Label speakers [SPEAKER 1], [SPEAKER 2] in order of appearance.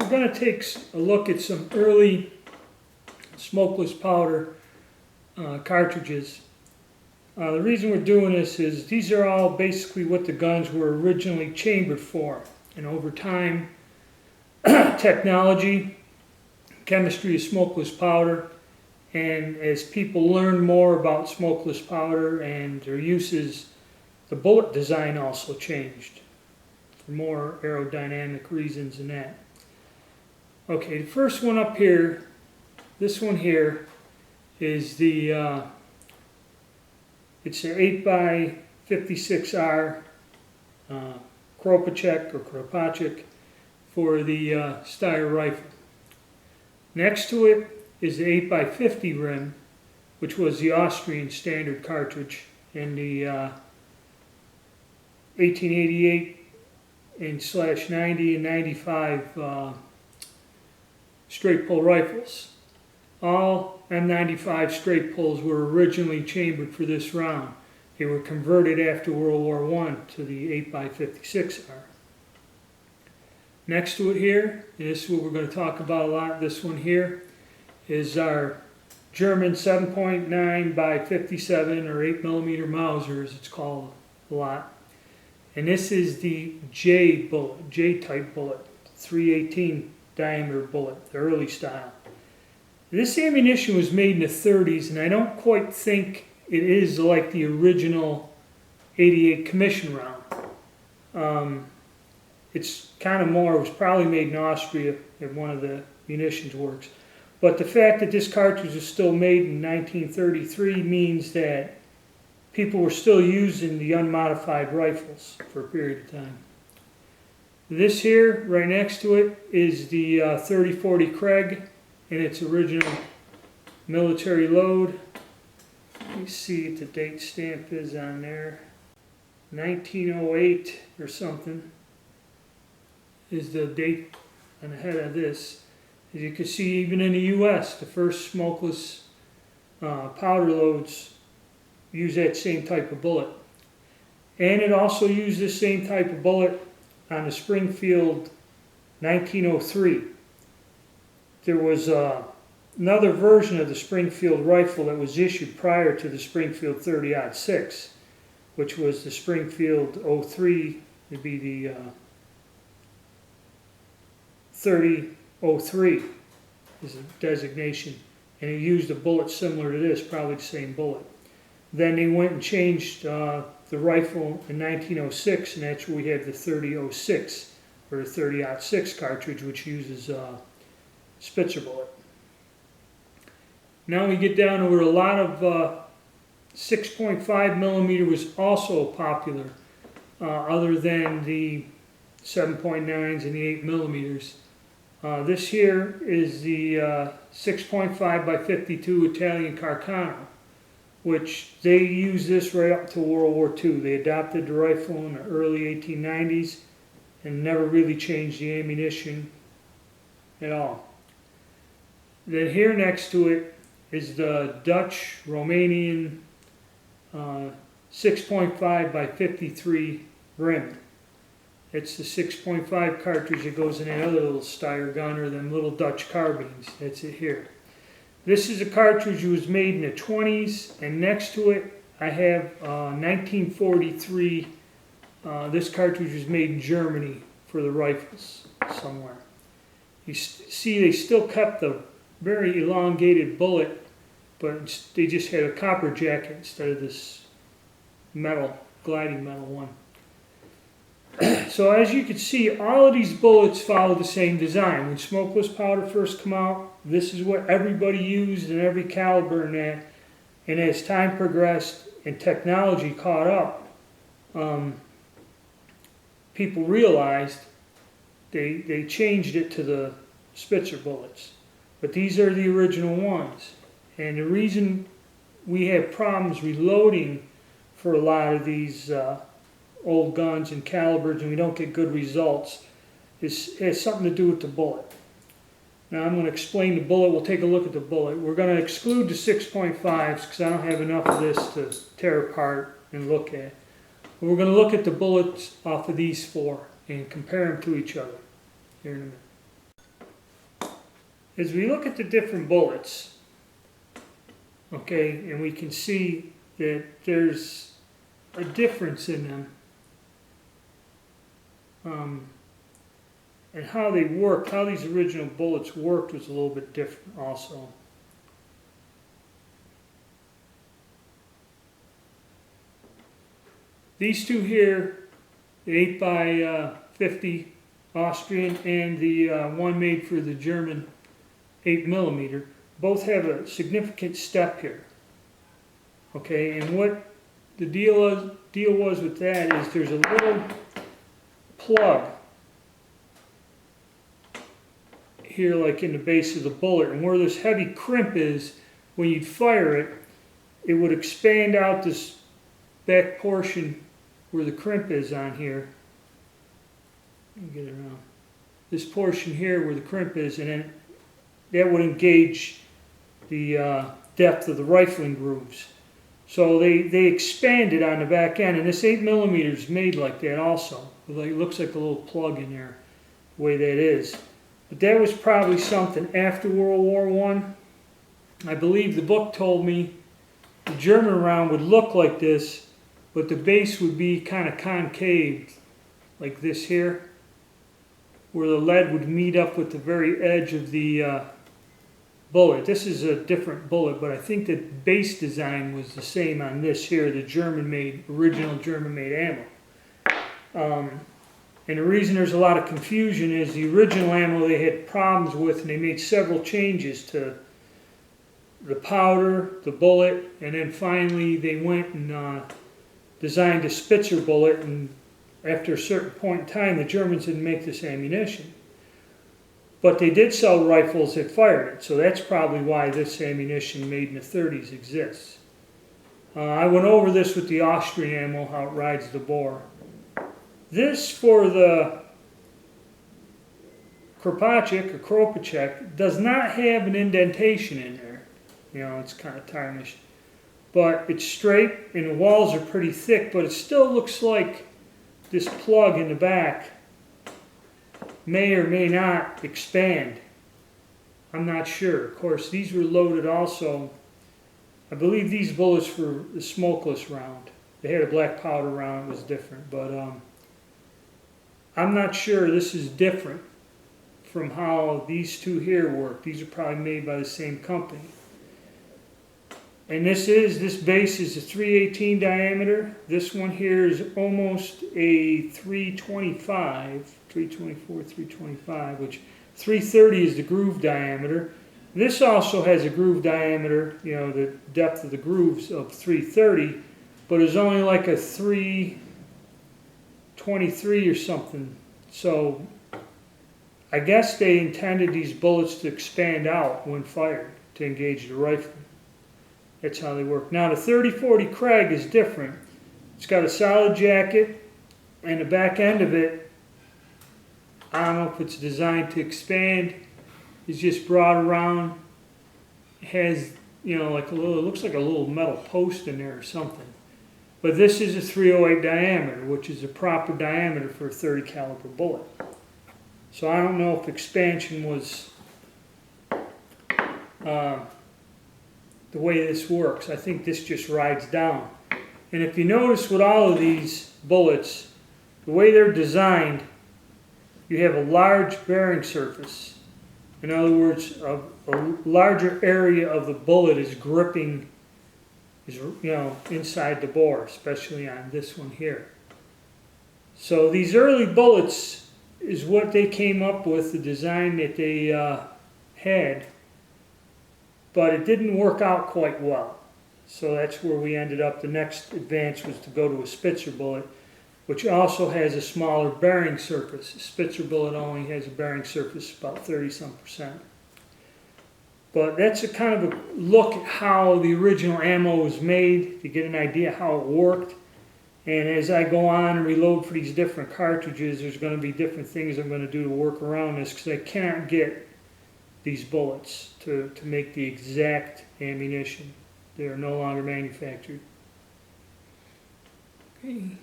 [SPEAKER 1] we're going to take a look at some early smokeless powder cartridges. The reason we're doing this is these are all basically what the guns were originally chambered for. And over time, technology, chemistry of smokeless powder, and as people learn more about smokeless powder and their uses, the bullet design also changed for more aerodynamic reasons than that. Okay, the first one up here, this one here, is the it's an 8x56R Kropacek or Kropacek for the Steyr rifle. Next to it is the 8x50 rim, which was the Austrian standard cartridge in the 1888 and /90 and 95 straight pull rifles. All M95 straight pulls were originally chambered for this round. They were converted after World War I to the 8x56R. Next to it here, and this is what we're going to talk about a lot, this one here, is our German 7.9 by 57 or 8mm Mauser, as it's called a lot. And this is the J bullet, J-type bullet, 318 diameter bullet, the early style. This ammunition was made in the 30s, and I don't quite think it is like the original 88 commission round. It's kind of more, it was probably made in Austria at one of the munitions works. But the fact that this cartridge was still made in 1933 means that people were still using the unmodified rifles for a period of time. This here, right next to it, is the 3040 Krag in its original military load. Let me see if the date stamp is on there. 1908 or something is the date on the head of this. As you can see, even in the US, the first smokeless powder loads use that same type of bullet. And it also used this same type of bullet on the Springfield 1903. There was another version of the Springfield rifle that was issued prior to the Springfield 30-06, which was the Springfield 03, would be the 3003 is a designation, and it used a bullet similar to this, probably the same bullet. Then they went and changed the rifle in 1906, and that's where we had the 3006 or the 30-06 cartridge, which uses Spitzer Bullet. Now we get down to where a lot of 6.5 millimeter was also popular, other than the 7.9s and the 8 millimeters. This here is the 6.5 by 52 Italian Carcano, which they used this right up to World War II. They adopted the rifle in the early 1890s and never really changed the ammunition at all. Then here next to it is the Dutch Romanian 6.5 by 53 rim. It's the 6.5 cartridge that goes in that other little Steyr gun, or them little Dutch carbines. That's it here. This is a cartridge that was made in the 20s, and next to it I have 1943. This cartridge was made in Germany for the rifles somewhere. You see they still kept the very elongated bullet, but they just had a copper jacket instead of this metal, gliding metal one. So as you can see, all of these bullets follow the same design. When smokeless powder first came out, this is what everybody used in every caliber in that. And as time progressed and technology caught up, people realized they changed it to the Spitzer bullets. But these are the original ones. And the reason we have problems reloading for a lot of these old guns and calibers, and we don't get good results, has something to do with the bullet. Now I'm going to explain the bullet. We'll take a look at the bullet. We're going to exclude the 6.5s because I don't have enough of this to tear apart and look at. But we're going to look at the bullets off of these four and compare them to each other here in a minute. as we look at the different bullets, okay, and we can see that there's a difference in them, and how they worked, how these original bullets worked was a little bit different also. These two here, the 8 by 50 Austrian and the one made for the German 8mm, both have a significant step here. Okay, and what the deal was with that is there's a little plug here, like in the base of the bullet, and where this heavy crimp is, when you'd fire it, it would expand out this back portion where the crimp is on here. Let me get it around. This portion here where the crimp is, and then that would engage the depth of the rifling grooves. So they expanded on the back end, and this 8mm is made like that also. It looks like a little plug in there, the way that is. But that was probably something after World War I. I believe the book told me the German round would look like this, but the base would be kind of concave, like this here, where the lead would meet up with the very edge of the bullet. This is a different bullet, but I think the base design was the same on this here, the German-made, original German-made ammo. And the reason there's a lot of confusion is the original ammo they had problems with, and they made several changes to the powder, the bullet, and then finally they went and designed a Spitzer bullet, and after a certain point in time the Germans didn't make this ammunition. But they did sell rifles that fired it, so that's probably why this ammunition made in the 30s exists. I went over this with the Austrian ammo, how it rides the bore. This for the Kropatschek or Kropatschek does not have an indentation in there. You know, it's kind of tarnished. But it's straight and the walls are pretty thick, but it still looks like this plug in the back may or may not expand. I'm not sure. Of course, these were loaded also. I believe these bullets were the smokeless round. They had a black powder round, it was different, but I'm not sure. This is different from how these two here work. These are probably made by the same company. And this base is a 318 diameter. This one here is almost a 325, 324, 325, which 330 is the groove diameter. This also has a groove diameter, you know, the depth of the grooves of 330, but it's only like a 323 or something. So I guess they intended these bullets to expand out when fired to engage the rifle. That's how they work. Now the 3040 Krag is different. It's got a solid jacket, and the back end of it, I don't know if it's designed to expand. It's just brought around. It has, you know, like a little, it looks like a little metal post in there or something. But this is a 308 diameter, which is a proper diameter for a 30 caliber bullet. So I don't know if expansion was the way this works. I think this just rides down. And if you notice with all of these bullets, the way they're designed, you have a large bearing surface. In other words, a larger area of the bullet is gripping, you know, inside the bore, especially on this one here. So these early bullets is what they came up with, the design that they had. But it didn't work out quite well. So that's where we ended up. The next advance was to go to a Spitzer bullet, which also has a smaller bearing surface. A Spitzer bullet only has a bearing surface about 30-some%. But that's a kind of a look at how the original ammo was made, to get an idea how it worked. And as I go on and reload for these different cartridges, there's going to be different things I'm going to do to work around this, because I cannot get these bullets to make the exact ammunition. They are no longer manufactured. Okay.